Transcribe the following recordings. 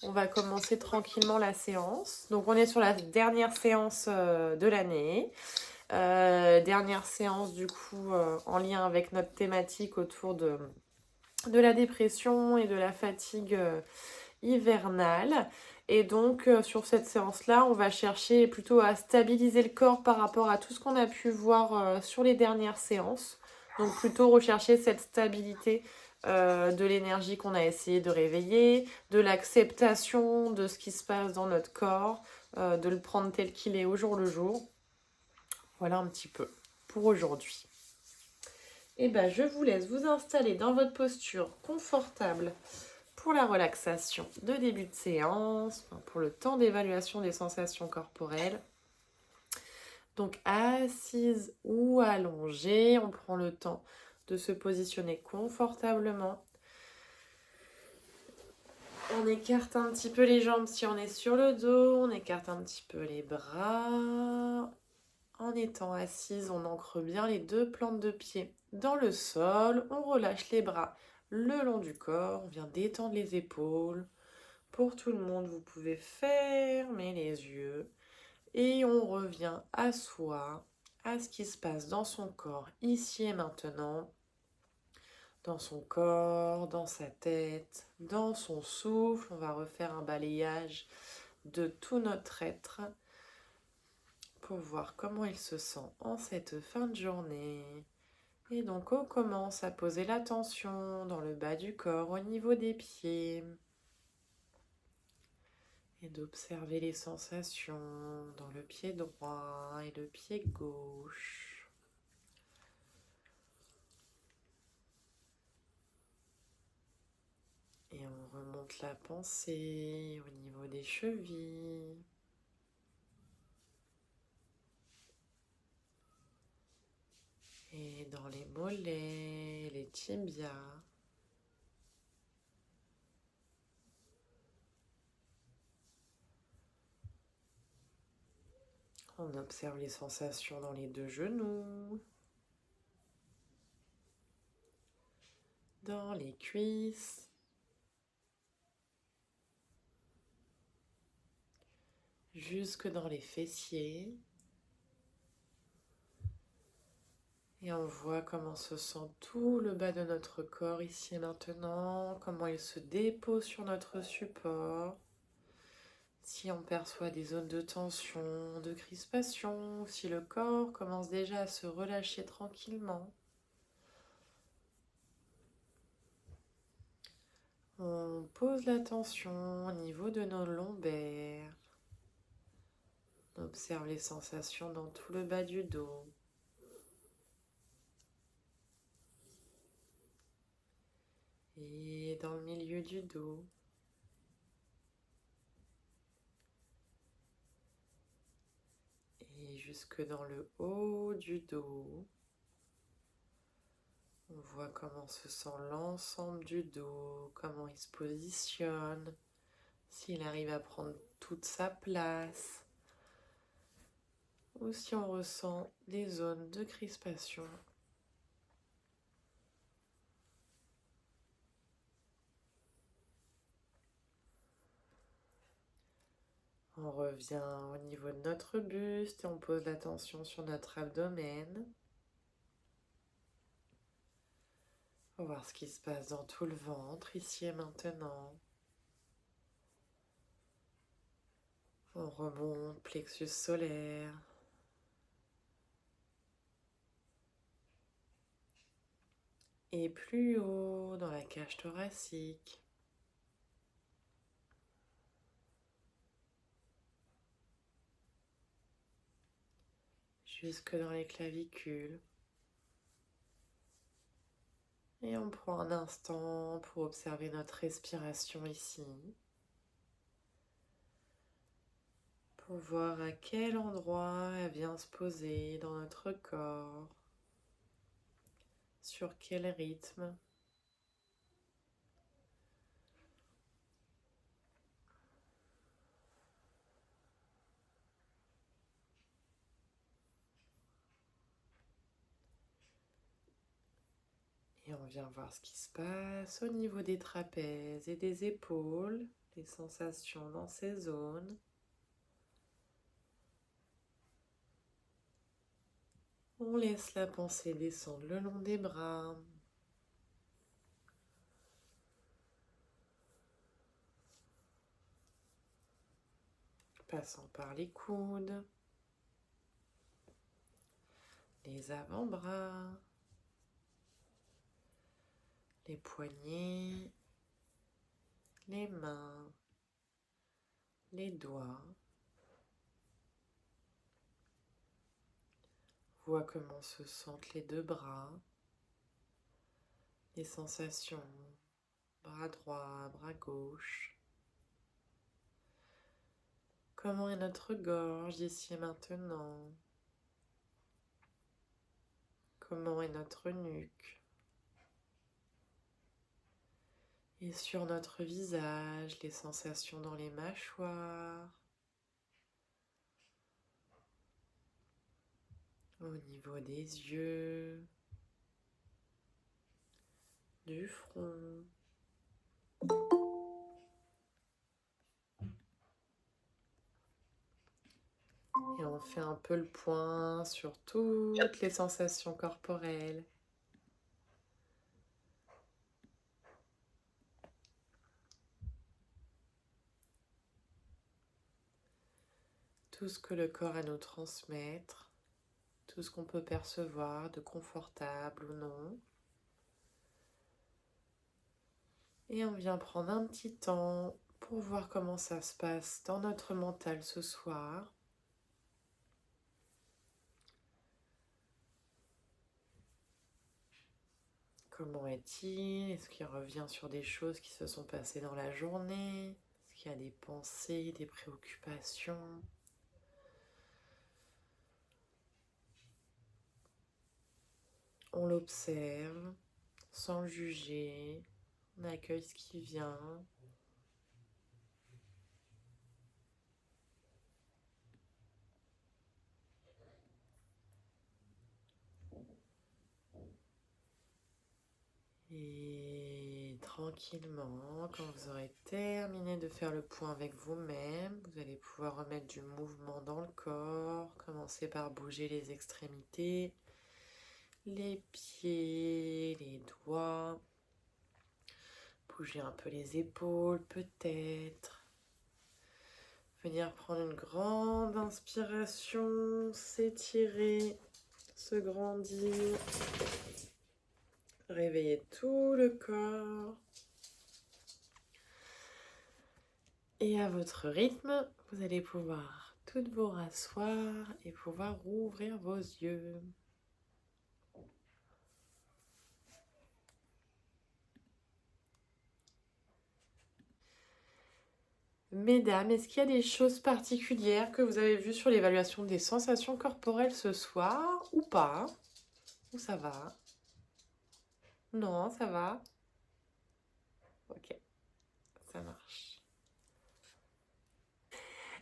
On va commencer tranquillement la séance. Donc on est sur la dernière séance de l'année. Dernière séance du coup en lien avec notre thématique autour de la dépression et de la fatigue hivernale. Et donc sur cette séance-là, on va chercher plutôt à stabiliser le corps par rapport à tout ce qu'on a pu voir sur les dernières séances. Donc plutôt rechercher cette stabilité de l'énergie qu'on a essayé de réveiller, de l'acceptation de ce qui se passe dans notre corps, de le prendre tel qu'il est au jour le jour. Voilà un petit peu pour aujourd'hui. Et ben, je vous laisse vous installer dans votre posture confortable pour la relaxation de début de séance, pour le temps d'évaluation des sensations corporelles. Donc assise ou allongée, on prend le temps de se positionner confortablement. On écarte un petit peu les jambes si on est sur le dos, on écarte un petit peu les bras. En étant assise, on ancre bien les deux plantes de pied dans le sol, on relâche les bras le long du corps, on vient détendre les épaules. Pour tout le monde, vous pouvez fermer les yeux et on revient à soi, à ce qui se passe dans son corps ici et maintenant, dans son corps, dans sa tête, dans son souffle. On va refaire un balayage de tout notre être pour voir comment il se sent en cette fin de journée. Et donc on commence à poser l'attention dans le bas du corps, au niveau des pieds. Et d'observer les sensations dans le pied droit et le pied gauche. Et on remonte la pensée au niveau des chevilles. Et dans les mollets, les tibias. On observe les sensations dans les deux genoux, dans les cuisses, jusque dans les fessiers. Et on voit comment se sent tout le bas de notre corps ici et maintenant, comment il se dépose sur notre support. Si on perçoit des zones de tension, de crispation, ou si le corps commence déjà à se relâcher tranquillement. On pose l'attention au niveau de nos lombaires. On observe les sensations dans tout le bas du dos. Et dans le milieu du dos. Et jusque dans le haut du dos. On voit comment se sent l'ensemble du dos, comment il se positionne, s'il arrive à prendre toute sa place, ou si on ressent des zones de crispation. On revient au niveau de notre buste et on pose l'attention sur notre abdomen. On va voir ce qui se passe dans tout le ventre, ici et maintenant. On remonte, plexus solaire. Et plus haut dans la cage thoracique. Jusque dans les clavicules. Et on prend un instant pour observer notre respiration ici. Pour voir à quel endroit elle vient se poser dans notre corps. Sur quel rythme. Et on vient voir ce qui se passe au niveau des trapèzes et des épaules. des sensations dans ces zones. On laisse la pensée descendre le long des bras. Passant par les coudes, les avant-bras, les poignets, les mains, les doigts. Vois comment se sentent les deux bras, les sensations, bras droit, bras gauche. Comment est notre gorge ici et maintenant? Comment est notre nuque? Et sur notre visage, les sensations dans les mâchoires, au niveau des yeux, du front. Et on fait un peu le point sur toutes les sensations corporelles. Tout ce que le corps a à nous transmettre, tout ce qu'on peut percevoir de confortable ou non. Et on vient prendre un petit temps pour voir comment ça se passe dans notre mental ce soir. Comment est-il? Est-ce qu'il revient sur des choses qui se sont passées dans la journée? Est-ce qu'il y a des pensées, des préoccupations? On l'observe sans le juger, on accueille ce qui vient. Et tranquillement, quand vous aurez terminé de faire le point avec vous-même, vous allez pouvoir remettre du mouvement dans le corps. Commencer par bouger les extrémités, les pieds, les doigts. Bouger un peu les épaules peut-être. Venir prendre une grande inspiration, s'étirer, se grandir. Réveiller tout le corps. Et à votre rythme, vous allez pouvoir toutes vous rasseoir et pouvoir rouvrir vos yeux. Mesdames, est-ce qu'il y a des choses particulières que vous avez vues sur l'évaluation des sensations corporelles ce soir ou pas? Ou ça va? Non, ça va? Ok, ça marche.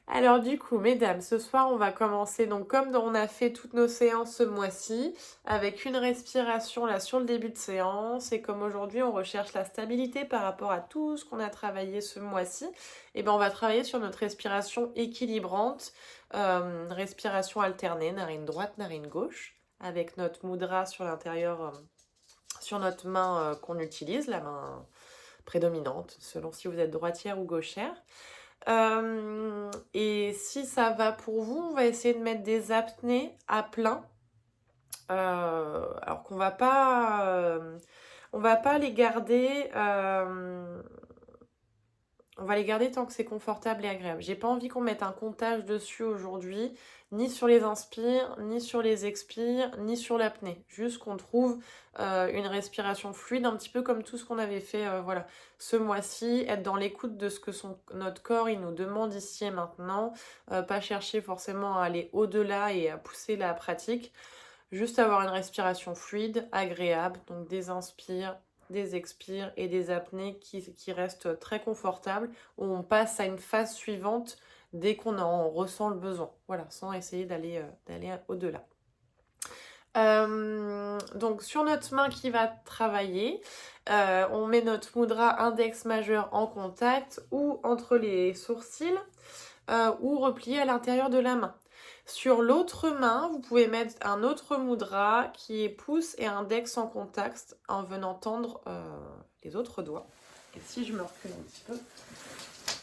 Alors du coup, mesdames, ce soir, on va commencer, donc comme on a fait toutes nos séances ce mois-ci, avec une respiration là sur le début de séance, et comme aujourd'hui, on recherche la stabilité par rapport à tout ce qu'on a travaillé ce mois-ci, et ben on va travailler sur notre respiration équilibrante, respiration alternée, narine droite, narine gauche, avec notre mudra sur l'intérieur, sur notre main qu'on utilise, la main prédominante, selon si vous êtes droitière ou gauchère. Et si ça va pour vous, on va essayer de mettre des apnées à plein. Alors qu'on on va pas les garder. On va les garder tant que c'est confortable et agréable. J'ai pas envie qu'on mette un comptage dessus aujourd'hui, ni sur les inspires, ni sur les expires, ni sur l'apnée. Juste qu'on trouve une respiration fluide, un petit peu comme tout ce qu'on avait fait voilà, ce mois-ci, être dans l'écoute de ce que notre corps il nous demande ici et maintenant, pas chercher forcément à aller au-delà et à pousser la pratique, juste avoir une respiration fluide, agréable, donc des inspires, des expires et des apnées qui restent très confortables, où on passe à une phase suivante dès qu'on en ressent le besoin. Voilà, sans essayer d'aller au-delà. Donc sur notre main qui va travailler, on met notre mudra index majeur en contact ou entre les sourcils ou replié à l'intérieur de la main. Sur l'autre main, vous pouvez mettre un autre mudra qui est pouce et index en contact en venant tendre les autres doigts. Et si je me recule un petit peu,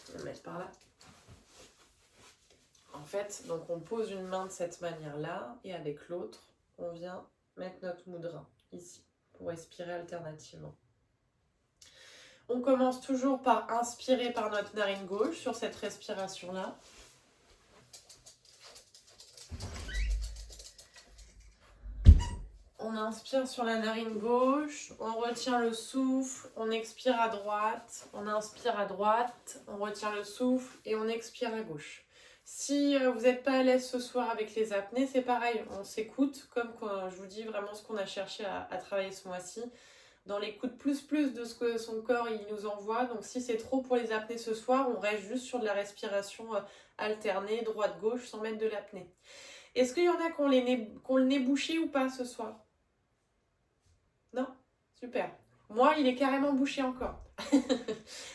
je vais le mettre par là. En fait, donc on pose une main de cette manière-là et avec l'autre, on vient mettre notre mudra ici pour respirer alternativement. On commence toujours par inspirer par notre narine gauche sur cette respiration-là. On inspire sur la narine gauche, on retient le souffle, on expire à droite, on inspire à droite, on retient le souffle et on expire à gauche. Si vous n'êtes pas à l'aise ce soir avec les apnées, c'est pareil, on s'écoute comme je vous dis vraiment ce qu'on a cherché à travailler ce mois-ci, dans l'écoute plus de ce que son corps il nous envoie. Donc si c'est trop pour les apnées ce soir, on reste juste sur de la respiration alternée, droite-gauche, sans mettre de l'apnée. Est-ce qu'il y en a qui ont le nez bouché ou pas ce soir? Non? Super. Moi, il est carrément bouché encore.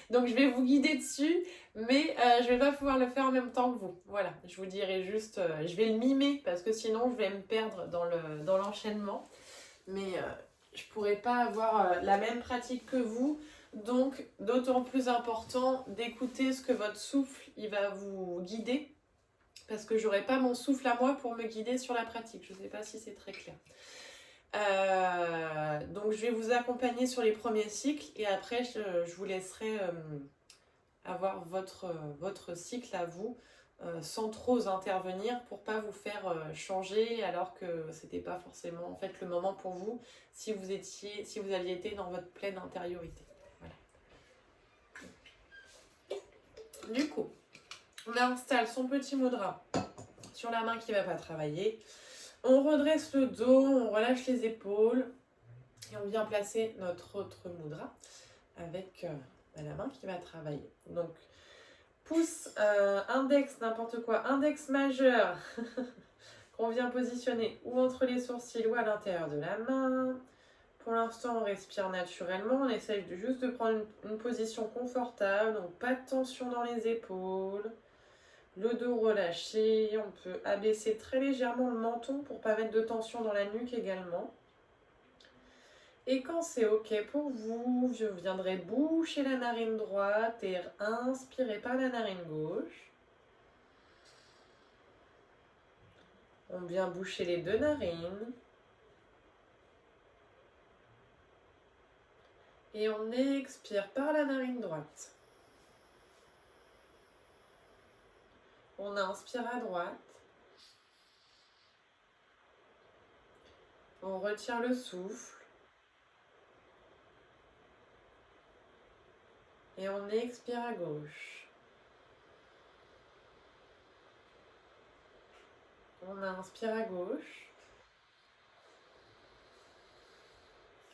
Donc, je vais vous guider dessus, mais je vais pas pouvoir le faire en même temps que vous. Voilà, je vous dirai juste, je vais le mimer parce que sinon, je vais me perdre dans l'enchaînement. Mais je pourrais pas avoir la même pratique que vous. Donc, d'autant plus important d'écouter ce que votre souffle, il va vous guider. Parce que j'aurai pas mon souffle à moi pour me guider sur la pratique. Je ne sais pas si c'est très clair. Donc je vais vous accompagner sur les premiers cycles et après je vous laisserai avoir votre cycle à vous sans trop intervenir pour pas vous faire changer alors que c'était pas forcément en fait le moment pour vous si vous aviez été dans votre pleine intériorité. Voilà. Du coup, on installe son petit mudra sur la main qui ne va pas travailler. On redresse le dos, on relâche les épaules et on vient placer notre autre mudra avec la main qui va travailler. Donc, pouce, index, n'importe quoi, index majeur qu'on vient positionner ou entre les sourcils ou à l'intérieur de la main. Pour l'instant, on respire naturellement. On essaye juste de prendre une position confortable, donc pas de tension dans les épaules. Le dos relâché, on peut abaisser très légèrement le menton pour ne pas mettre de tension dans la nuque également. Et quand c'est ok pour vous, je viendrai boucher la narine droite et inspirer par la narine gauche. On vient boucher les deux narines. Et on expire par la narine droite. On inspire à droite. On retient le souffle. Et on expire à gauche. On inspire à gauche.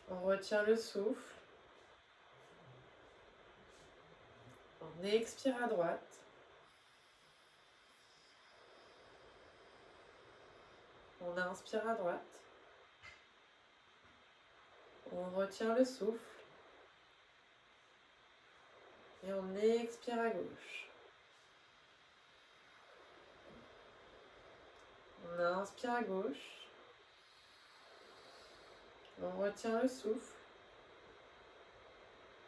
On retient le souffle. On expire à droite. On inspire à droite. On retient le souffle. Et on expire à gauche. On inspire à gauche. On retient le souffle.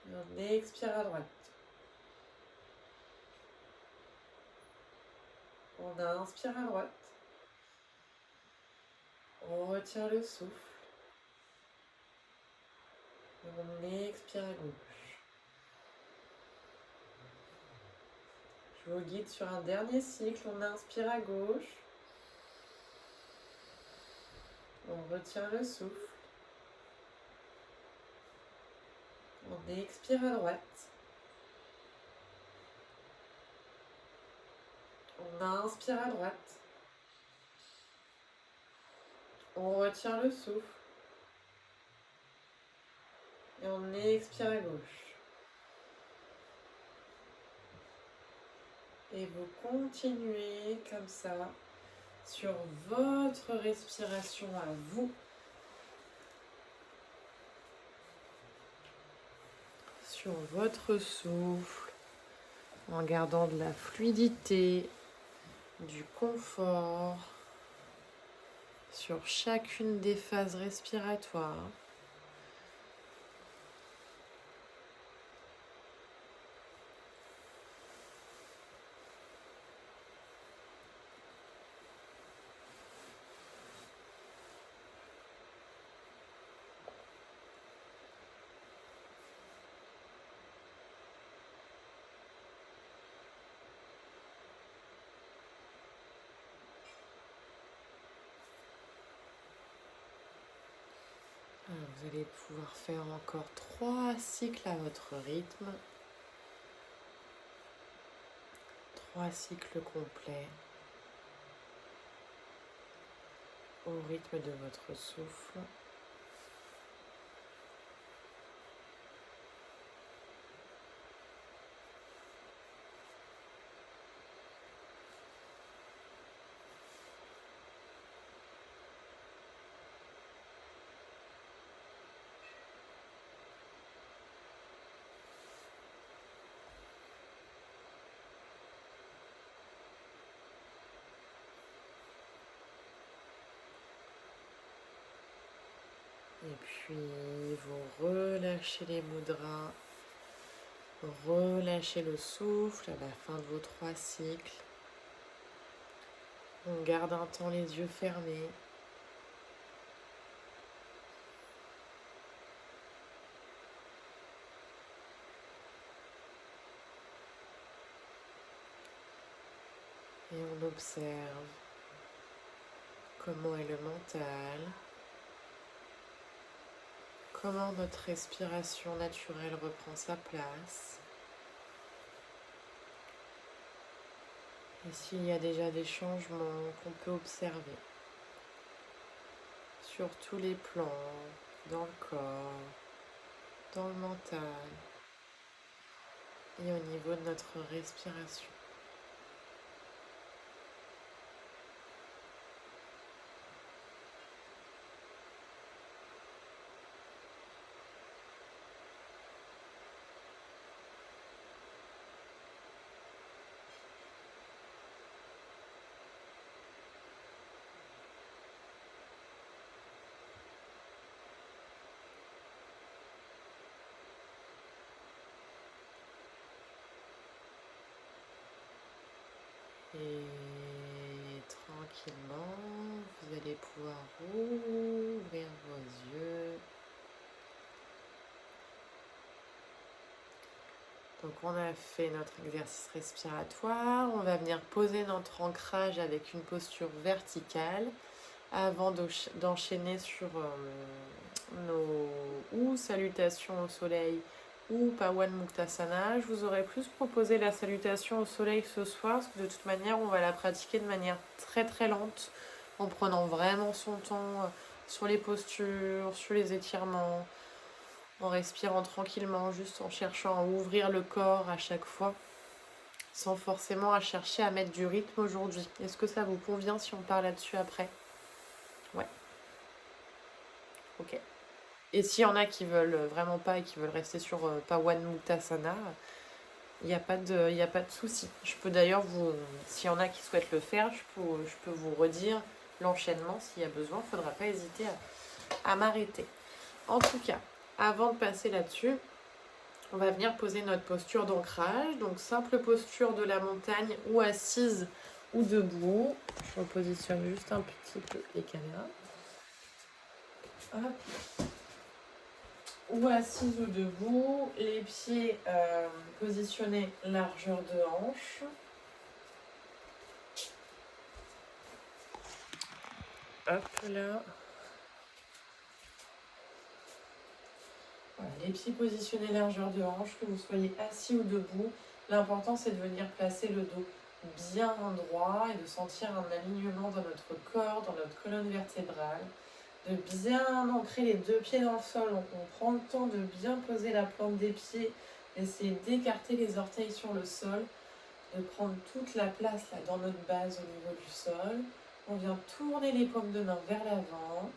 Et on expire à droite. On inspire à droite. On retient le souffle. Et on expire à gauche. Je vous guide sur un dernier cycle. On inspire à gauche. On retient le souffle. On expire à droite. On inspire à droite. On retient le souffle. Et on expire à gauche. Et vous continuez comme ça sur votre respiration à vous. sur votre souffle, en gardant de la fluidité, du confort sur chacune des phases respiratoires. Alors, vous allez pouvoir faire encore 3 cycles à votre rythme. 3 cycles complets au rythme de votre souffle. Et puis, vous relâchez les mudras, relâchez le souffle à la fin de vos 3 cycles. On garde un temps les yeux fermés. Et on observe comment est le mental, comment notre respiration naturelle reprend sa place. Et s'il y a déjà des changements qu'on peut observer sur tous les plans, dans le corps, dans le mental et au niveau de notre respiration. Et tranquillement, vous allez pouvoir ouvrir vos yeux. Donc on a fait notre exercice respiratoire. On va venir poser notre ancrage avec une posture verticale avant d'enchaîner sur nos ou salutations au soleil ou Pawan Muktasana. Je vous aurais plus proposé la salutation au soleil ce soir, parce que de toute manière, on va la pratiquer de manière très très lente, en prenant vraiment son temps sur les postures, sur les étirements, en respirant tranquillement, juste en cherchant à ouvrir le corps à chaque fois, sans forcément à chercher à mettre du rythme aujourd'hui. Est-ce que ça vous convient si on parle là-dessus après? Ouais. Ok. Et s'il y en a qui veulent vraiment pas et qui veulent rester sur Pawan Muktasana, il n'y a pas de souci. Je peux d'ailleurs s'il y en a qui souhaitent le faire, je peux vous redire l'enchaînement s'il y a besoin. Il ne faudra pas hésiter à m'arrêter. En tout cas, avant de passer là-dessus, on va venir poser notre posture d'ancrage. Donc, simple posture de la montagne ou assise ou debout. Je repositionne juste un petit peu les caméras. Hop. Ou assise ou debout, les pieds positionnés largeur de hanche. Hop là. Voilà, les pieds positionnés largeur de hanche, que vous soyez assis ou debout. L'important c'est de venir placer le dos bien droit et de sentir un alignement dans notre corps, dans notre colonne vertébrale. De bien ancrer les 2 pieds dans le sol. Donc on prend le temps de bien poser la plante des pieds, essayer d'écarter les orteils sur le sol, de prendre toute la place là dans notre base au niveau du sol. On vient tourner les paumes de main vers l'avant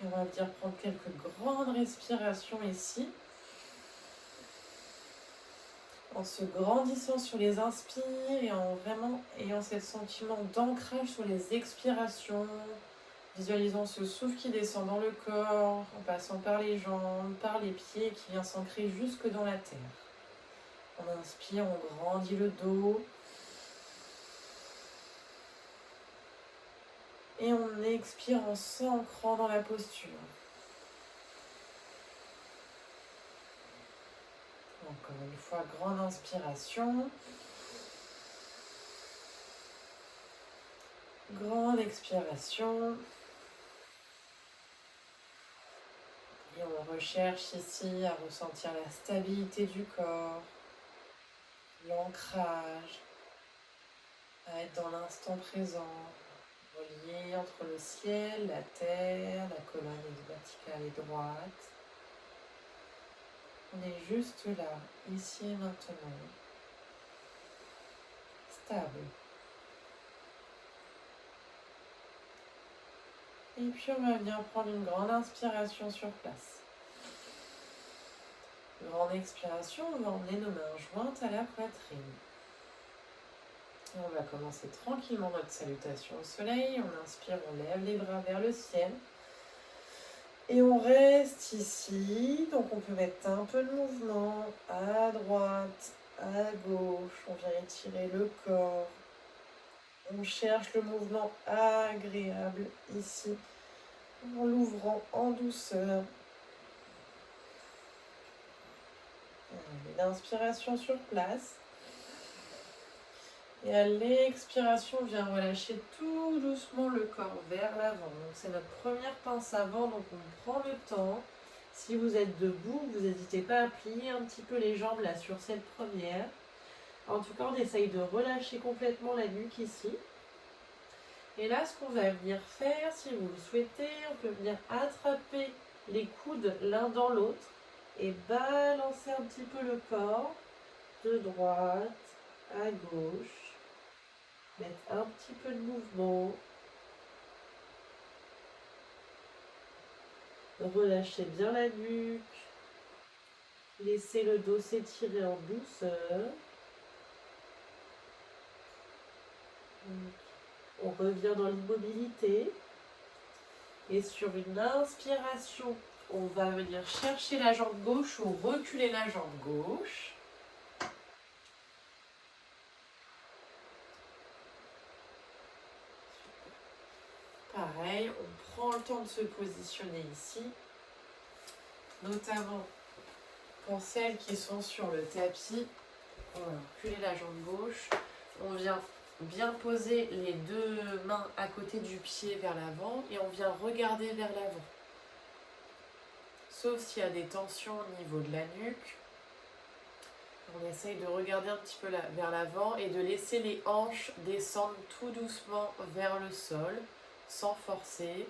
et on va venir prendre quelques grandes respirations ici. En se grandissant sur les inspires et en vraiment ayant ce sentiment d'ancrage sur les expirations. Visualisons ce souffle qui descend dans le corps, en passant par les jambes, par les pieds, et qui vient s'ancrer jusque dans la terre. On inspire, on grandit le dos. Et on expire en s'ancrant dans la posture. Encore une fois, grande inspiration. Grande expiration. Et on recherche ici à ressentir la stabilité du corps, l'ancrage, à être dans l'instant présent, relié entre le ciel, la terre, la colonne verticale et droite. On est juste là, ici et maintenant, stable. Et puis on va venir prendre une grande inspiration sur place. Grande expiration, on va emmener nos mains jointes à la poitrine. Et on va commencer tranquillement notre salutation au soleil. On inspire, on lève les bras vers le ciel. Et on reste ici. Donc on peut mettre un peu de mouvement à droite, à gauche. On vient étirer le corps. On cherche le mouvement agréable ici, en l'ouvrant en douceur. L'inspiration sur place. Et à l'expiration, on vient relâcher tout doucement le corps vers l'avant. Donc c'est notre première pince avant, donc on prend le temps. Si vous êtes debout, vous n'hésitez pas à plier un petit peu les jambes là sur cette première. En tout cas, on essaye de relâcher complètement la nuque ici. Et là, ce qu'on va venir faire, si vous le souhaitez, on peut venir attraper les coudes l'un dans l'autre et balancer un petit peu le corps de droite à gauche. Mettre un petit peu de mouvement. Relâchez bien la nuque. Laissez le dos s'étirer en douceur. On revient dans l'immobilité. Et sur une inspiration, on va venir chercher la jambe gauche ou reculer la jambe gauche. Pareil, on prend le temps de se positionner ici, notamment pour celles qui sont sur le tapis. On va reculer la jambe gauche. On vient bien poser les deux mains à côté du pied vers l'avant et on vient regarder vers l'avant. Sauf s'il y a des tensions au niveau de la nuque. On essaye de regarder un petit peu vers l'avant et de laisser les hanches descendre tout doucement vers le sol, sans forcer.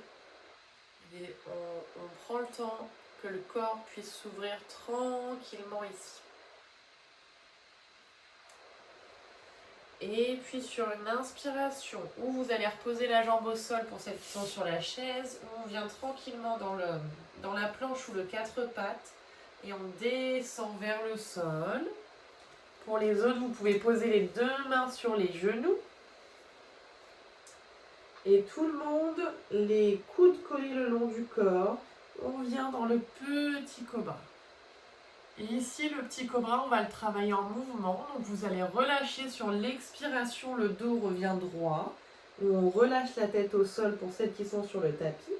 Et on prend le temps que le corps puisse s'ouvrir tranquillement ici. Et puis sur une inspiration, où vous allez reposer la jambe au sol pour celles qui sont sur la chaise, où on vient tranquillement dans la planche ou le quatre pattes, et on descend vers le sol. Pour les autres, vous pouvez poser les deux mains sur les genoux. Et tout le monde, les coudes collés le long du corps, on vient dans le petit cobra. Et ici, le petit cobra, on va le travailler en mouvement. Donc vous allez relâcher sur l'expiration, le dos revient droit. On relâche la tête au sol pour celles qui sont sur le tapis.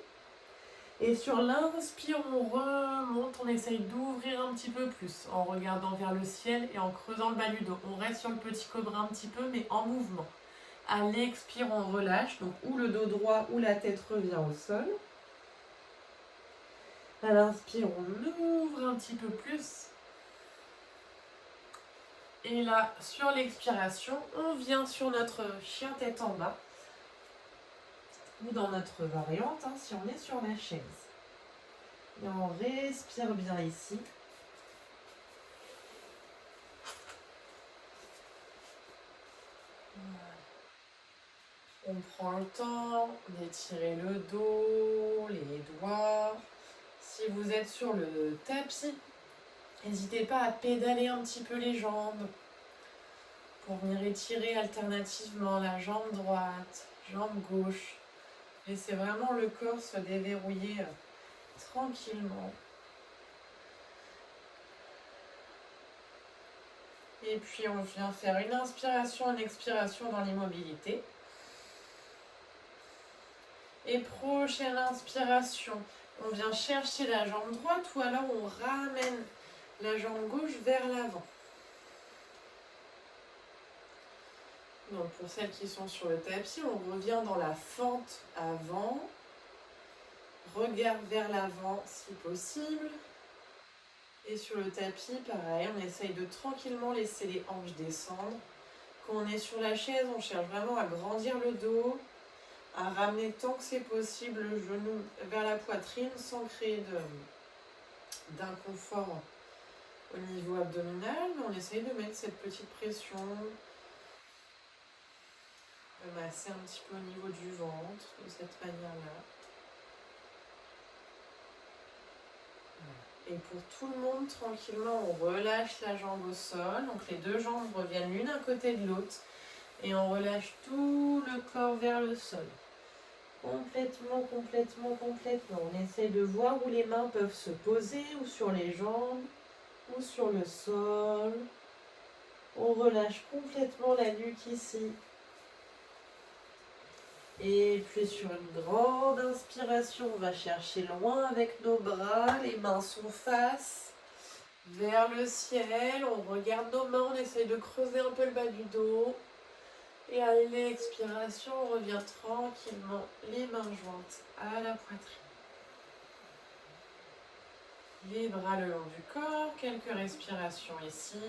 Et sur l'inspire, on remonte, on essaye d'ouvrir un petit peu plus en regardant vers le ciel et en creusant le bas du dos. On reste sur le petit cobra un petit peu, mais en mouvement. À l'expire, on relâche, donc ou le dos droit ou la tête revient au sol. À l'inspire, on ouvre un petit peu plus. Et là, sur l'expiration, on vient sur notre chien tête en bas. Ou dans notre variante, si on est sur la chaise. Et on respire bien ici. On prend le temps d'étirer le dos, les doigts. Si vous êtes sur le tapis, n'hésitez pas à pédaler un petit peu les jambes. pour venir étirer alternativement la jambe droite, jambe gauche. Laissez vraiment le corps se déverrouiller tranquillement. Et puis on vient faire une inspiration, une expiration dans l'immobilité. Et prochaine inspiration, on vient chercher la jambe droite ou alors on ramène la jambe gauche vers l'avant. Donc pour celles qui sont sur le tapis, on revient dans la fente avant. Regard vers l'avant si possible. Et sur le tapis, pareil, on essaye de tranquillement laisser les hanches descendre. Quand on est sur la chaise, on cherche vraiment à grandir le dos, à ramener tant que c'est possible le genou vers la poitrine sans créer d'inconfort au niveau abdominal. Mais on essaye de mettre cette petite pression, de masser un petit peu au niveau du ventre de cette manière-là. Et pour tout le monde, tranquillement, on relâche la jambe au sol. Donc les deux jambes reviennent l'une à côté de l'autre. Et on relâche tout le corps vers le sol. Complètement, complètement, complètement. On essaie de voir où les mains peuvent se poser, ou sur les jambes, ou sur le sol. On relâche complètement la nuque ici. Et puis sur une grande inspiration, on va chercher loin avec nos bras. Les mains sont face vers le ciel. On regarde nos mains, on essaye de creuser un peu le bas du dos. Et à l'expiration, on revient tranquillement, les mains jointes à la poitrine. Les bras le long du corps, quelques respirations ici.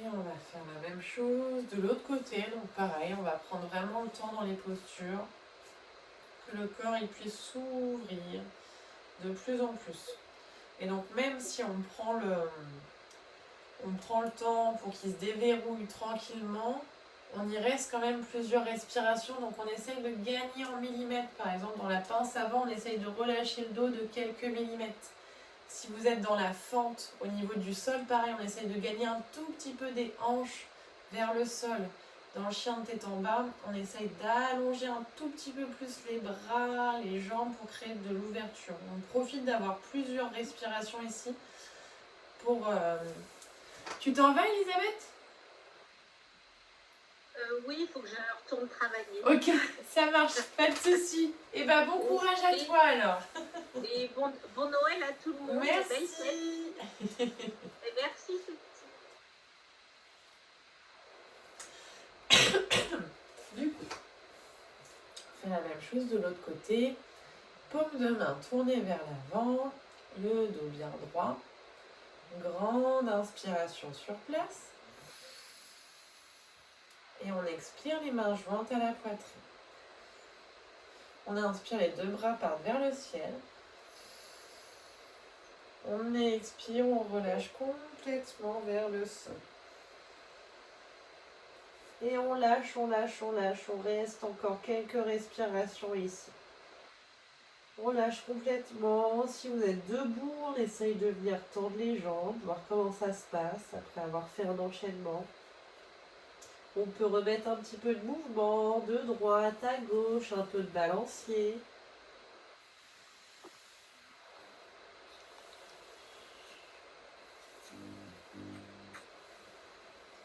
Et on va faire la même chose de l'autre côté. Donc pareil, on va prendre vraiment le temps dans les postures. Que le corps il puisse s'ouvrir de plus en plus. Et donc même si on prend le temps pour qu'il se déverrouille tranquillement, on y reste quand même plusieurs respirations. Donc on essaye de gagner en millimètres. Par exemple, dans la pince avant, on essaye de relâcher le dos de quelques millimètres. Si vous êtes dans la fente au niveau du sol, pareil, on essaye de gagner un tout petit peu des hanches vers le sol. Dans le chien de tête en bas, on essaye d'allonger un tout petit peu plus les bras, les jambes pour créer de l'ouverture. On profite d'avoir plusieurs respirations ici pour... Tu t'en vas, Elisabeth ? Oui, il faut que je retourne travailler. Ok, ça marche, pas de souci. Et ben bon courage à toi alors. Et bon Noël à tout le monde. Merci. Et merci. Du coup, on fait la même chose de l'autre côté. Paume de main tournée vers l'avant, le dos bien droit. Grande inspiration sur place. Et on expire les mains jointes à la poitrine. On inspire, les deux bras partent vers le ciel. On expire, on relâche complètement vers le sol. Et on lâche, on lâche, on lâche. On reste encore quelques respirations ici. On lâche complètement. Si vous êtes debout, on essaye de venir tendre les jambes, voir comment ça se passe après avoir fait un enchaînement. On peut remettre un petit peu de mouvement de droite à gauche, un peu de balancier.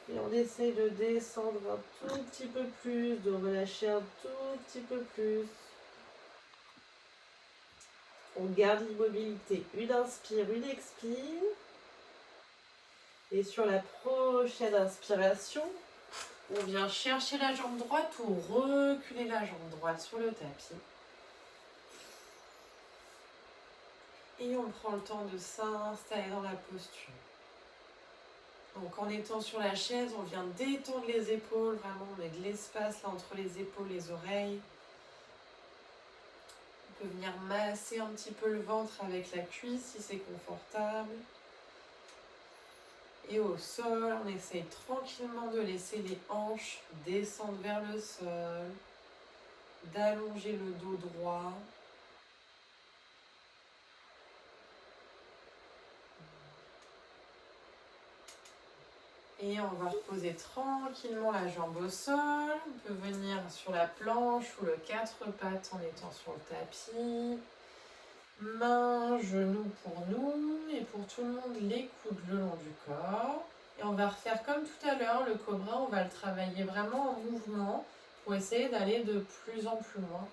Et on essaye de descendre un tout petit peu plus, de relâcher un tout petit peu plus. On garde l'immobilité. Une inspire, une expire. Et sur la prochaine inspiration, on vient chercher la jambe droite ou reculer la jambe droite sur le tapis. Et on prend le temps de s'installer dans la posture. Donc en étant sur la chaise, on vient détendre les épaules, vraiment on met de l'espace là entre les épaules et les oreilles. On peut venir masser un petit peu le ventre avec la cuisse si c'est confortable. Et au sol, on essaye tranquillement de laisser les hanches descendre vers le sol, d'allonger le dos droit. Et on va reposer tranquillement la jambe au sol. On peut venir sur la planche ou le quatre pattes en étant sur le tapis. Mains, genoux pour nous et pour tout le monde, les coudes le long du corps. Et on va refaire comme tout à l'heure, le cobra, on va le travailler vraiment en mouvement pour essayer d'aller de plus en plus loin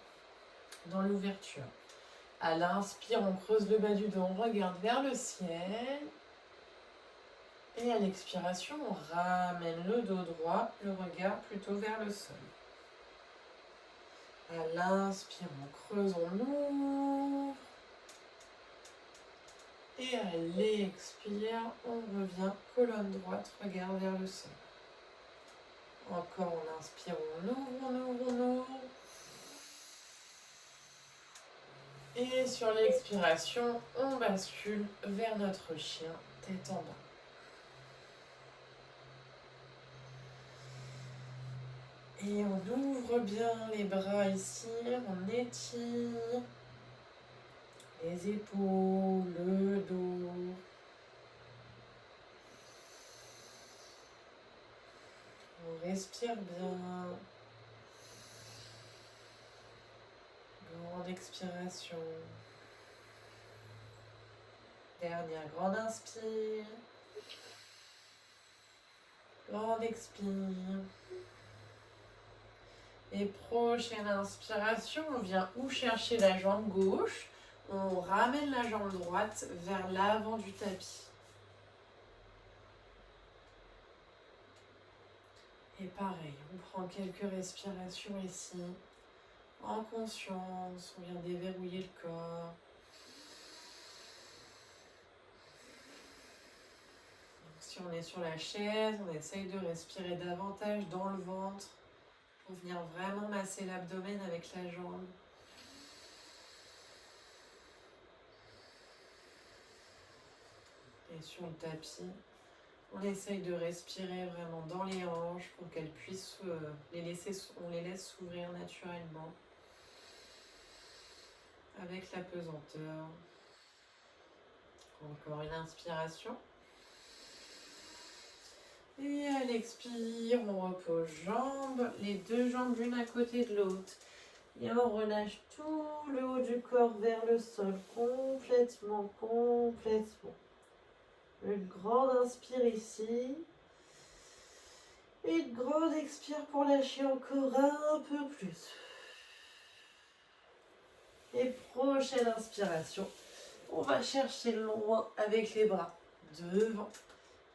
dans l'ouverture. À l'inspire, on creuse le bas du dos, on regarde vers le ciel. Et à l'expiration, on ramène le dos droit, le regard plutôt vers le sol. À l'inspire, on creuse, on ouvre. Et à l'expire, on revient, colonne droite, regard vers le sol. Encore, on inspire, on ouvre, on ouvre, on ouvre. Et sur l'expiration, on bascule vers notre chien, tête en bas. Et on ouvre bien les bras ici, on étire les épaules, le dos. On respire bien. Grande expiration. Dernière grande inspire. Grande expire. Et prochaine inspiration, on vient ou chercher la jambe gauche, on ramène la jambe droite vers l'avant du tapis. Et pareil, on prend quelques respirations ici, en conscience, on vient déverrouiller le corps. Donc, si on est sur la chaise, on essaye de respirer davantage dans le ventre pour venir vraiment masser l'abdomen avec la jambe. Et sur le tapis, on essaye de respirer vraiment dans les hanches pour qu'elles puissent on les laisse s'ouvrir naturellement avec la pesanteur. Encore une inspiration. Et à l'expire, on repose les deux jambes l'une à côté de l'autre. Et on relâche tout le haut du corps vers le sol, complètement. Une grande inspire ici. Et une grande expire pour lâcher encore un peu plus. Et prochaine inspiration, on va chercher loin avec les bras devant,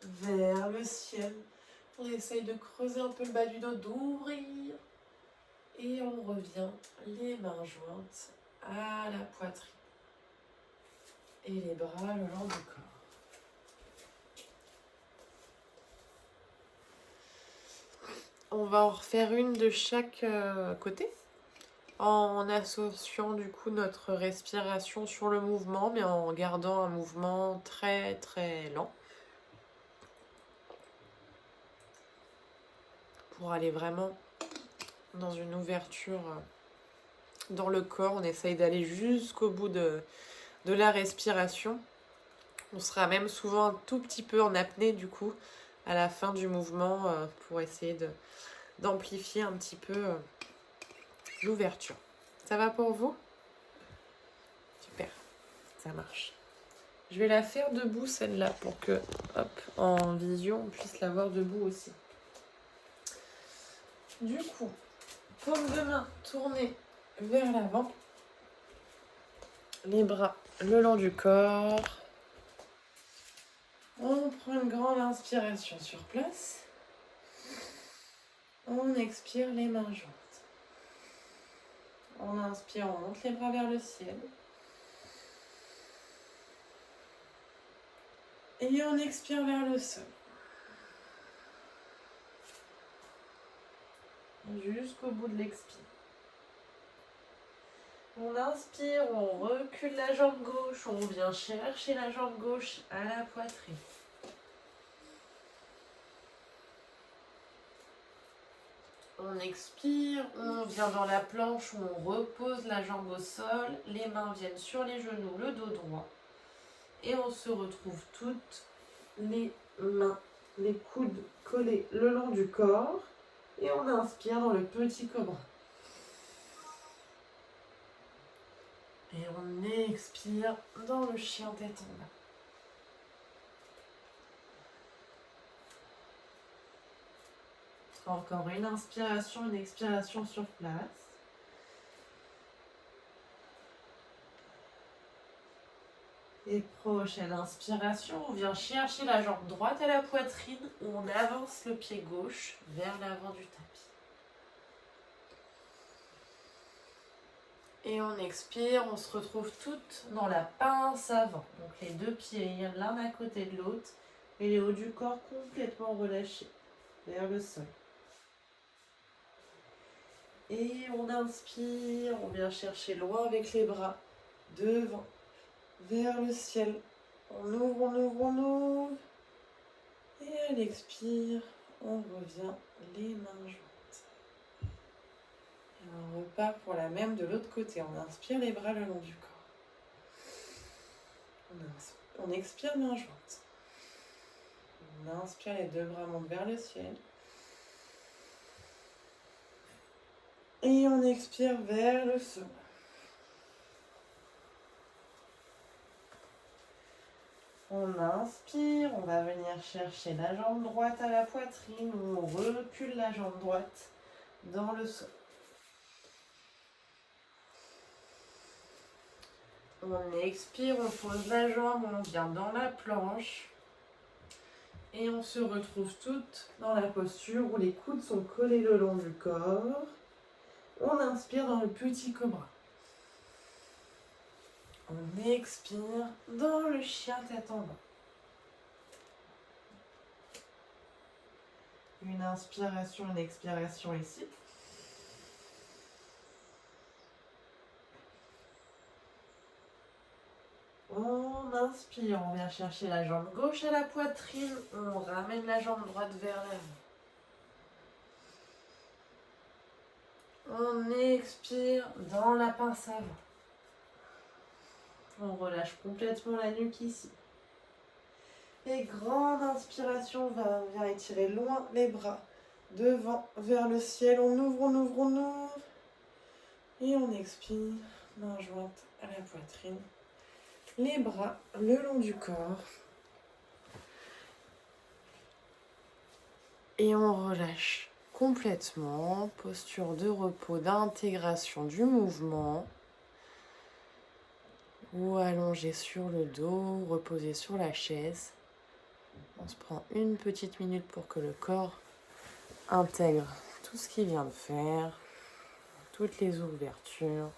vers le ciel. On essaye de creuser un peu le bas du dos, d'ouvrir. Et on revient les mains jointes à la poitrine. Et les bras le long du corps. On va en refaire une de chaque côté, en associant du coup notre respiration sur le mouvement, mais en gardant un mouvement très très lent. Pour aller vraiment dans une ouverture dans le corps, on essaye d'aller jusqu'au bout de la respiration. On sera même souvent un tout petit peu en apnée du coup, à la fin du mouvement, pour essayer d'amplifier un petit peu l'ouverture. Ça va pour vous? Super, ça marche. Je vais la faire debout celle-là pour que, hop, en vision, on puisse la voir debout aussi. Du coup, paume de main tournée vers l'avant. Les bras le long du corps. On prend une grande inspiration sur place. On expire les mains jointes. On inspire, on monte les bras vers le ciel. Et on expire vers le sol. Jusqu'au bout de l'expire. On inspire, on recule la jambe gauche, on vient chercher la jambe gauche à la poitrine. On expire, on vient dans la planche, on repose la jambe au sol, les mains viennent sur les genoux, le dos droit. Et on se retrouve toutes les mains les coudes collés le long du corps. Et on inspire dans le petit cobra. Et on expire dans le chien tête en bas. Encore une inspiration, une expiration sur place. Et prochaine inspiration, on vient chercher la jambe droite à la poitrine, on avance le pied gauche vers l'avant du tapis. Et on expire, on se retrouve toutes dans la pince avant. Donc les deux pieds l'un à côté de l'autre et les hauts du corps complètement relâchés vers le sol. Et on inspire, on vient chercher loin avec les bras devant, vers le ciel. On ouvre, on ouvre, on ouvre. Et à l'expire, on revient les mains jointes. Et on repart pour la même de l'autre côté. On inspire les bras le long du corps. On expire mains jointes. On inspire, les deux bras montent vers le ciel. Et on expire vers le sol. On inspire, on va venir chercher la jambe droite à la poitrine, on recule la jambe droite dans le sol. On expire, on pose la jambe, on vient dans la planche. Et on se retrouve toutes dans la posture où les coudes sont collés le long du corps. On inspire dans le petit cobra. On expire dans le chien tête en bas. Une inspiration, une expiration ici. On inspire, on vient chercher la jambe gauche à la poitrine, on ramène la jambe droite vers l'avant. On expire dans la pince avant. On relâche complètement la nuque ici. Et grande inspiration, on vient étirer loin les bras devant, vers le ciel. On ouvre, on ouvre, on ouvre. Et on expire, main jointe à la poitrine. Les bras le long du corps. Et on relâche complètement. Posture de repos, d'intégration du mouvement. Ou allongé sur le dos, reposé sur la chaise. On se prend une petite minute pour que le corps intègre tout ce qu'il vient de faire, toutes les ouvertures.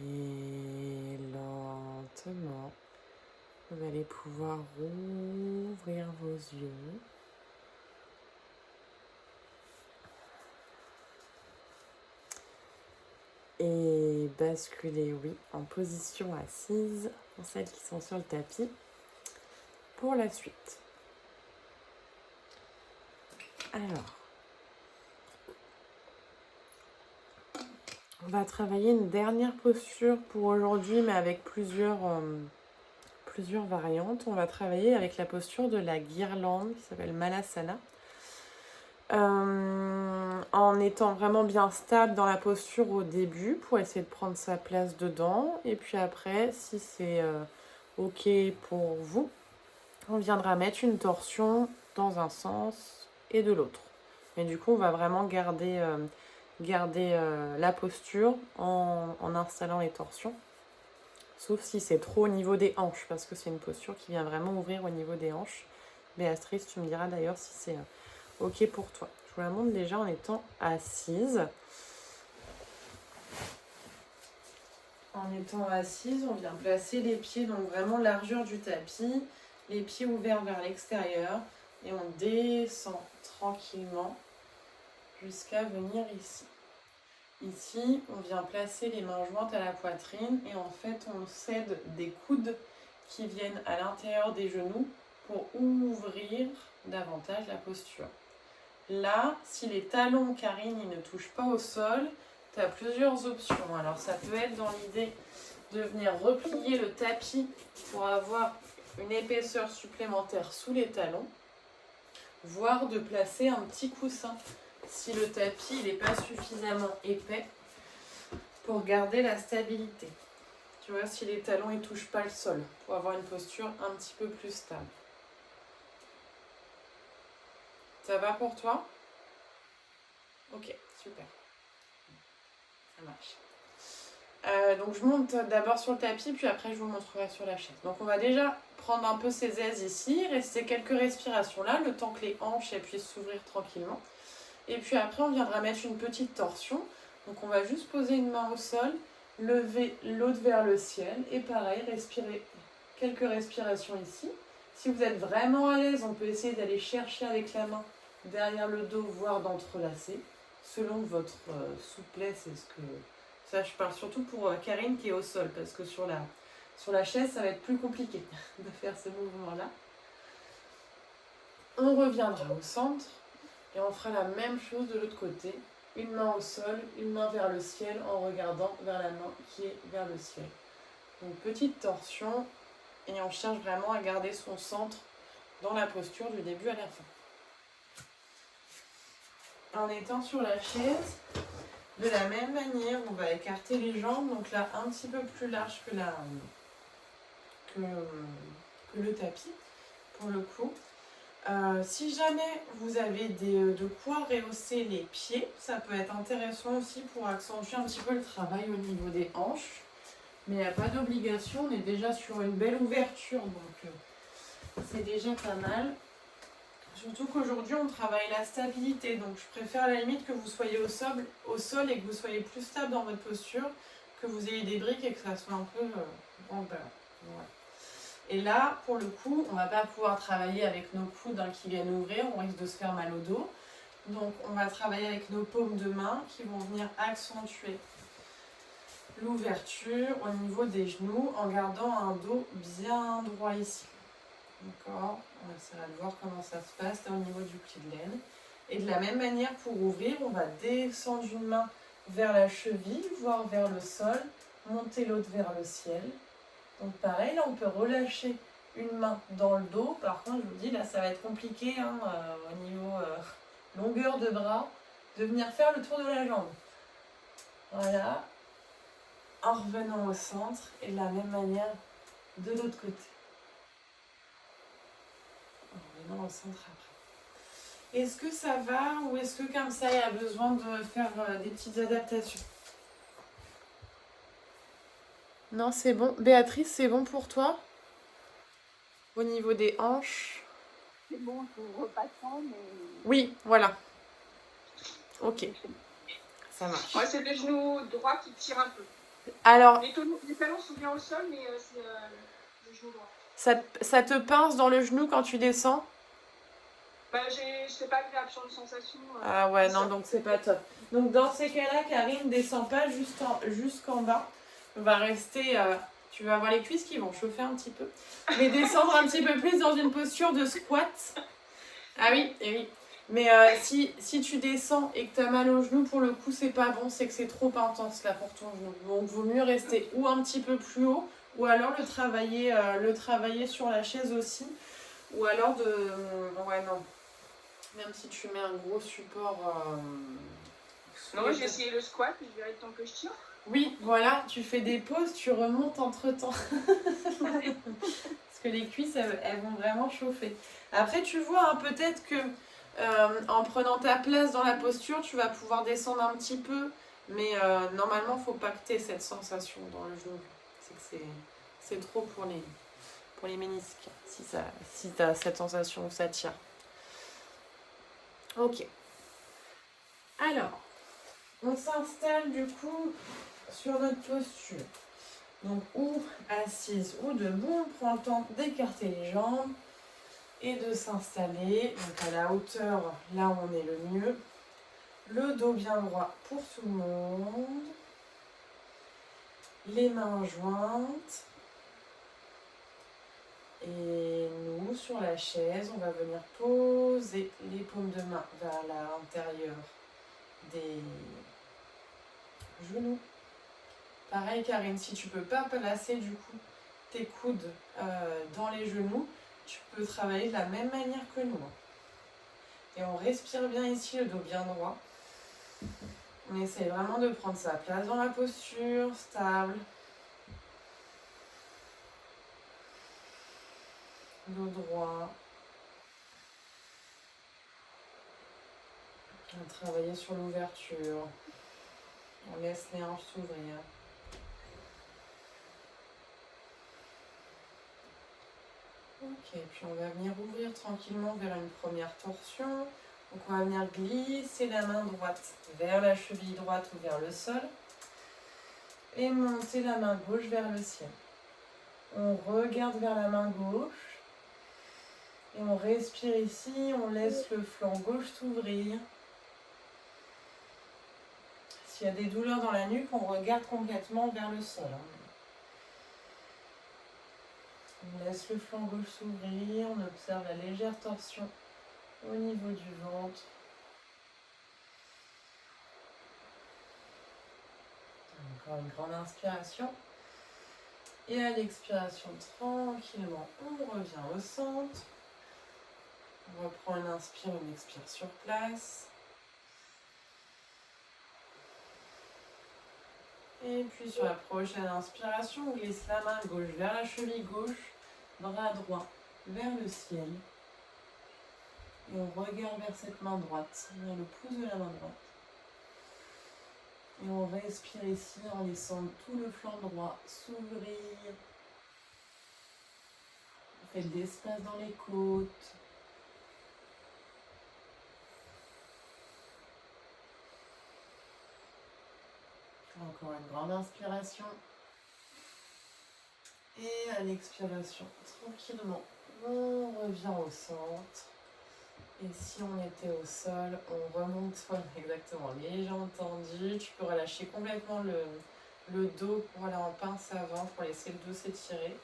Et lentement, vous allez pouvoir rouvrir vos yeux. Et basculer, oui, en position assise pour celles qui sont sur le tapis pour la suite. Alors, on va travailler une dernière posture pour aujourd'hui, mais avec plusieurs variantes. On va travailler avec la posture de la guirlande qui s'appelle Malasana. en étant vraiment bien stable dans la posture au début pour essayer de prendre sa place dedans. Et puis après, si c'est OK pour vous, on viendra mettre une torsion dans un sens et de l'autre. Mais du coup, on va vraiment garder la posture en installant les torsions. Sauf si c'est trop au niveau des hanches, parce que c'est une posture qui vient vraiment ouvrir au niveau des hanches. Béatrice, tu me diras d'ailleurs si c'est OK pour toi. Je vous la montre déjà en étant assise. En étant assise, on vient placer les pieds, donc vraiment largeur du tapis, les pieds ouverts vers l'extérieur, et on descend tranquillement jusqu'à venir ici. Ici, on vient placer les mains jointes à la poitrine et en fait, on cède des coudes qui viennent à l'intérieur des genoux pour ouvrir davantage la posture. Là, si les talons, Karine, ils ne touchent pas au sol, tu as plusieurs options. Alors, ça peut être dans l'idée de venir replier le tapis pour avoir une épaisseur supplémentaire sous les talons, voire de placer un petit coussin si le tapis n'est pas suffisamment épais pour garder la stabilité. Tu vois, si les talons ne touchent pas le sol, pour avoir une posture un petit peu plus stable. Ça va pour toi? Ok, super. Ça marche. Donc je monte d'abord sur le tapis, puis après je vous montrerai sur la chaise. Donc on va déjà prendre un peu ses aises ici, rester quelques respirations là, le temps que les hanches puissent s'ouvrir tranquillement. Et puis après on viendra mettre une petite torsion. Donc on va juste poser une main au sol, lever l'autre vers le ciel et pareil, respirer quelques respirations ici. Si vous êtes vraiment à l'aise, on peut essayer d'aller chercher avec la main derrière le dos, voire d'entrelacer, selon votre souplesse et ce que... Ça, je parle surtout pour Karine qui est au sol, parce que sur la chaise, ça va être plus compliqué de faire ce mouvement-là. On reviendra au centre et on fera la même chose de l'autre côté. Une main au sol, une main vers le ciel en regardant vers la main qui est vers le ciel. Donc petite torsion et on cherche vraiment à garder son centre dans la posture du début à la fin. En étant sur la chaise, de la même manière, on va écarter les jambes, donc là un petit peu plus large que le tapis, pour le coup. Si jamais vous avez de quoi rehausser les pieds, ça peut être intéressant aussi pour accentuer un petit peu le travail au niveau des hanches. Mais il n'y a pas d'obligation, on est déjà sur une belle ouverture, donc c'est déjà pas mal. Surtout qu'aujourd'hui, on travaille la stabilité, donc je préfère à la limite que vous soyez au sol et que vous soyez plus stable dans votre posture, que vous ayez des briques et que ça soit un peu en bas. Voilà. Et là, pour le coup, on ne va pas pouvoir travailler avec nos coudes qui viennent ouvrir, on risque de se faire mal au dos. Donc on va travailler avec nos paumes de main qui vont venir accentuer l'ouverture au niveau des genoux en gardant un dos bien droit ici. D'accord, on essaiera de voir comment ça se passe là, au niveau du pli de laine. Et de la même manière, pour ouvrir, on va descendre une main vers la cheville, voire vers le sol, monter l'autre vers le ciel. Donc pareil, là on peut relâcher une main dans le dos. Par contre, je vous dis, là ça va être compliqué au niveau longueur de bras, de venir faire le tour de la jambe. Voilà. En revenant au centre et de la même manière de l'autre côté. En revenant au centre après. Est-ce que ça va ou est-ce que comme ça il y a besoin de faire des petites adaptations? Non, c'est bon. Béatrice, c'est bon pour toi? Au niveau des hanches? C'est bon, je repassant, mais... Oui, voilà. Ok, ça marche. Ouais, c'est le genou droit qui tire un peu. Alors, Les talons sont bien au sol, mais c'est le genou droit. ça te pince dans le genou quand tu descends? Bah, c'est pas agréable sur une sensation. Ah ouais, non, donc c'est pas top. Donc dans ces cas-là, Karine, descend pas jusqu'en bas. On va rester... tu vas avoir les cuisses qui vont chauffer un petit peu. Mais descendre un petit peu plus dans une posture de squat. Ah oui, et oui. Mais si tu descends et que tu as mal au genou, pour le coup, c'est pas bon. C'est que c'est trop intense là pour ton genou. Donc vaut mieux rester ou un petit peu plus haut, ou alors le travailler sur la chaise aussi. Ou alors de... Ouais, non. Même si tu mets un gros support Non, j'ai essayé le squat, je verrai le temps que je tire. Oui, voilà, tu fais des pauses, tu remontes entre-temps. Parce que les cuisses, elles vont vraiment chauffer. Après, tu vois, hein, peut-être que en prenant ta place dans la posture, tu vas pouvoir descendre un petit peu. Mais normalement, il ne faut pas que tu aies cette sensation dans le genou. C'est que c'est trop pour les ménisques, si tu as cette sensation où ça tire. Ok. Alors, on s'installe du coup sur notre posture. Donc, ou assise ou debout, on prend le temps d'écarter les jambes et de s'installer. Donc, à la hauteur, là où on est le mieux. Le dos bien droit pour tout le monde. Les mains jointes. Et nous, sur la chaise, on va venir poser les paumes de main vers l'intérieur des genoux. Pareil, Karine, si tu ne peux pas placer du coup tes coudes dans les genoux, tu peux travailler de la même manière que nous. Et on respire bien ici, le dos bien droit. On essaye vraiment de prendre sa place dans la posture, stable. Dos droit. On va travailler sur l'ouverture. On laisse les hanches s'ouvrir. Ok, puis on va venir ouvrir tranquillement vers une première torsion. Donc on va venir glisser la main droite vers la cheville droite ou vers le sol. Et monter la main gauche vers le ciel. On regarde vers la main gauche. Et on respire ici, on laisse le flanc gauche s'ouvrir. S'il y a des douleurs dans la nuque, on regarde complètement vers le sol. On laisse le flanc gauche s'ouvrir, on observe la légère torsion au niveau du ventre. Encore une grande inspiration. Et à l'expiration, tranquillement, on revient au centre. On reprend une inspire, une expire sur place. Et puis sur la prochaine inspiration, on glisse la main gauche vers la cheville gauche, bras droit vers le ciel. Et on regarde vers cette main droite, vers le pouce de la main droite. Et on respire ici en laissant tout le flanc droit s'ouvrir. On fait de l'espace dans les côtes. Encore une grande inspiration. Et à l'expiration, tranquillement, on revient au centre. Et si on était au sol, on remonte, voilà, exactement, les jambes tendues. Tu peux relâcher complètement le dos pour aller en pince avant, pour laisser le dos s'étirer.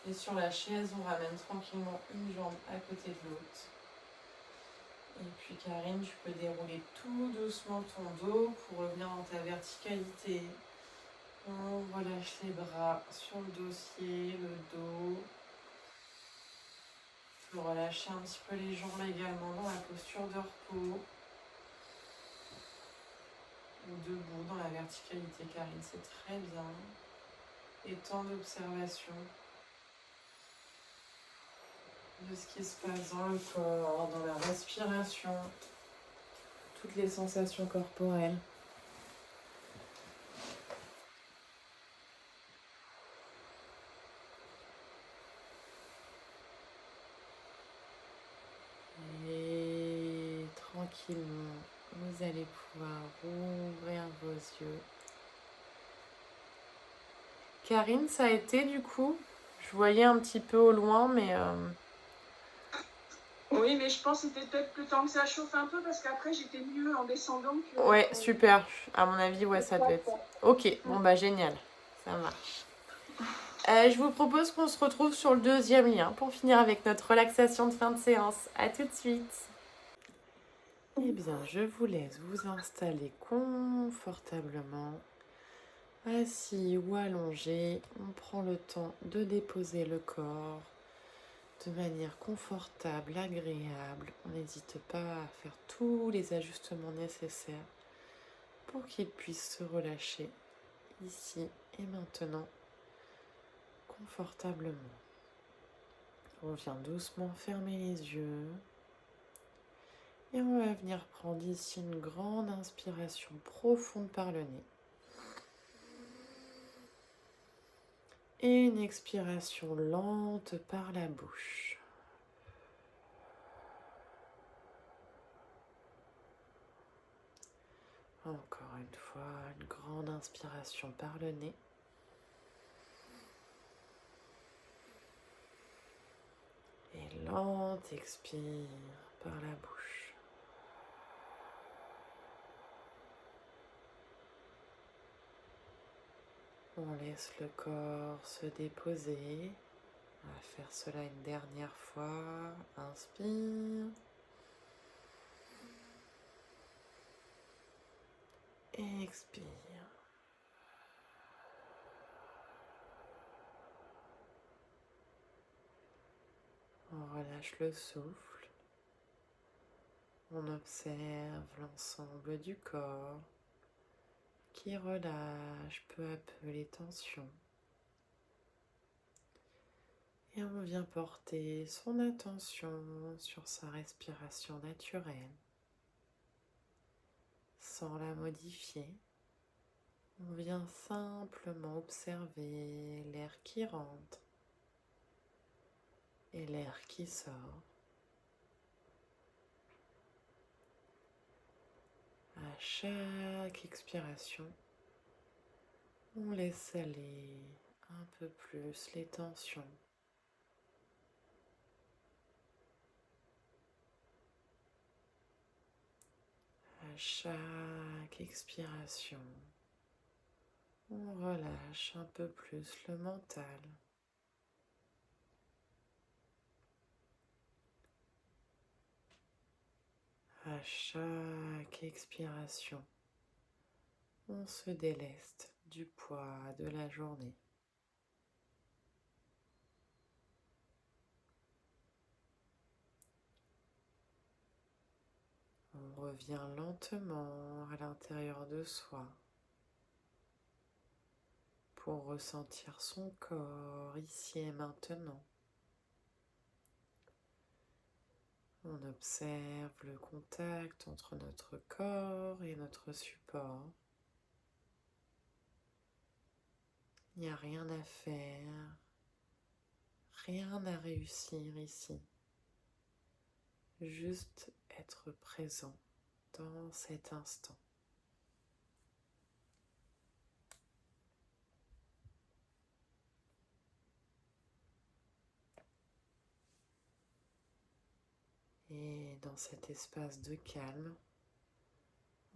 Et sur la chaise, on ramène tranquillement une jambe à côté de l'autre. Et puis Karine, tu peux dérouler tout doucement ton dos pour revenir dans ta verticalité. On relâche les bras sur le dossier, le dos. Tu peux relâcher un petit peu les jambes également dans la posture de repos. Ou debout dans la verticalité, Karine, c'est très bien. Et temps d'observation de ce qui se passe dans le corps, dans la respiration, toutes les sensations corporelles. Et tranquillement, vous allez pouvoir ouvrir vos yeux. Karine, ça a été du coup? Je voyais un petit peu au loin, mais... Oui, mais je pense que c'était peut-être le temps que ça chauffe un peu parce qu'après j'étais mieux en descendant que... Ouais, super. À mon avis, ouais, ça devait être... Ok, bon bah génial. Ça marche. Je vous propose qu'on se retrouve sur le deuxième lien pour finir avec notre relaxation de fin de séance. À tout de suite. Eh bien, je vous laisse vous installer confortablement, assis ou allongé. On prend le temps de déposer le corps de manière confortable, agréable. On n'hésite pas à faire tous les ajustements nécessaires pour qu'il puisse se relâcher ici et maintenant confortablement. On vient doucement fermer les yeux et on va venir prendre ici une grande inspiration profonde par le nez et une expiration lente par la bouche. Encore une fois, une grande inspiration par le nez. Et lente expire par la bouche. On laisse le corps se déposer. On va faire cela une dernière fois. Inspire. Et expire. On relâche le souffle. On observe l'ensemble du corps qui relâche peu à peu les tensions. Et on vient porter son attention sur sa respiration naturelle, sans la modifier. On vient simplement observer l'air qui rentre et l'air qui sort. À chaque expiration, on laisse aller un peu plus les tensions. À chaque expiration, on relâche un peu plus le mental. À chaque expiration, on se déleste du poids de la journée. On revient lentement à l'intérieur de soi pour ressentir son corps ici et maintenant. On observe le contact entre notre corps et notre support. Il n'y a rien à faire, rien à réussir ici. Juste être présent dans cet instant. Et dans cet espace de calme,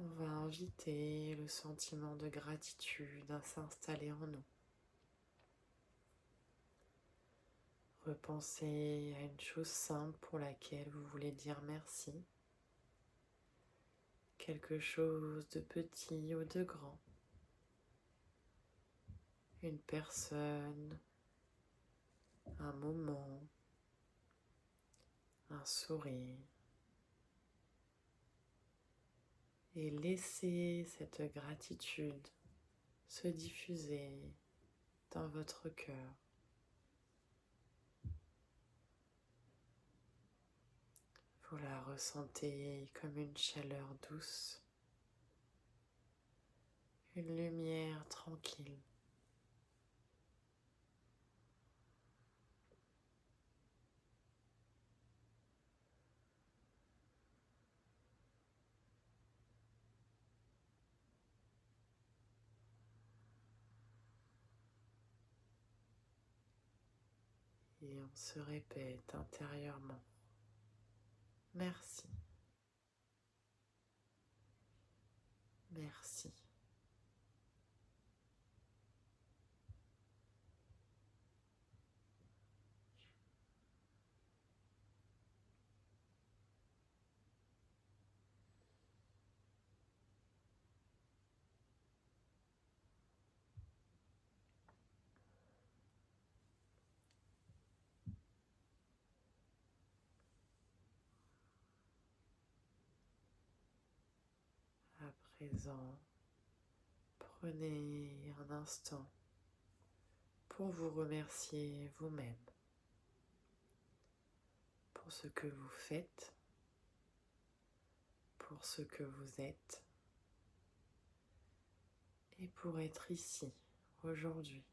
on va inviter le sentiment de gratitude à s'installer en nous. Repensez à une chose simple pour laquelle vous voulez dire merci. Quelque chose de petit ou de grand. Une personne, un moment, un sourire. Et laissez cette gratitude se diffuser dans votre cœur. Vous la ressentez comme une chaleur douce, une lumière tranquille. Et on se répète intérieurement. Merci. Merci. À présent, Prenez un instant pour vous remercier vous-même pour ce que vous faites, pour ce que vous êtes et pour être ici aujourd'hui.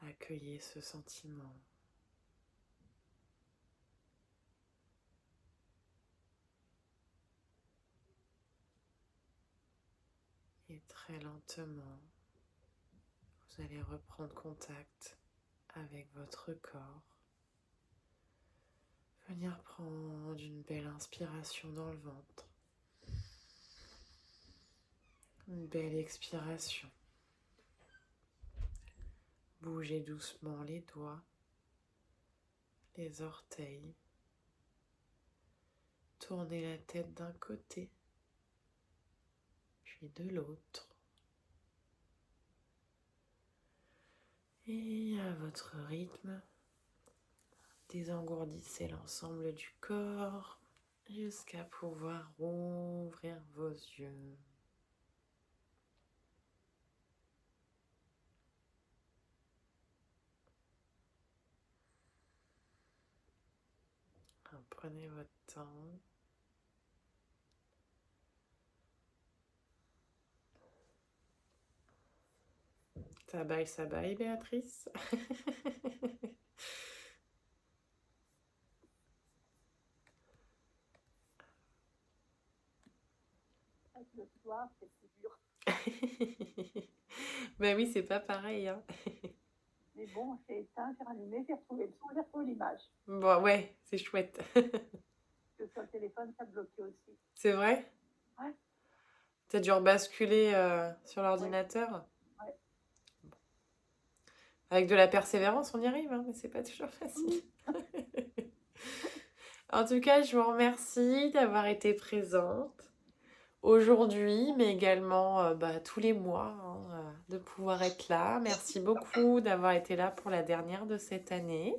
Accueillez ce sentiment. Et très lentement, vous allez reprendre contact avec votre corps. Venir prendre une belle inspiration dans le ventre. Une belle expiration. Bougez doucement les doigts, les orteils. Tournez la tête d'un côté, puis de l'autre. Et à votre rythme, désengourdissez l'ensemble du corps jusqu'à pouvoir ouvrir vos yeux. Prenez votre temps. Ça baille, Béatrice. Avec le soir, c'est plus dur. Ben oui, c'est pas pareil, hein. Mais bon, j'ai éteint, j'ai rallumé, j'ai retrouvé le son, j'ai retrouvé l'image. Bon, ouais, c'est chouette. Que sur le téléphone, ça bloquait aussi. C'est vrai? Ouais. T'as dû rebasculer sur l'ordinateur? Ouais. Avec de la persévérance, on y arrive, hein, mais c'est pas toujours facile. En tout cas, je vous remercie d'avoir été présente aujourd'hui, mais également tous les mois, hein, de pouvoir être là. Merci beaucoup d'avoir été là pour la dernière de cette année.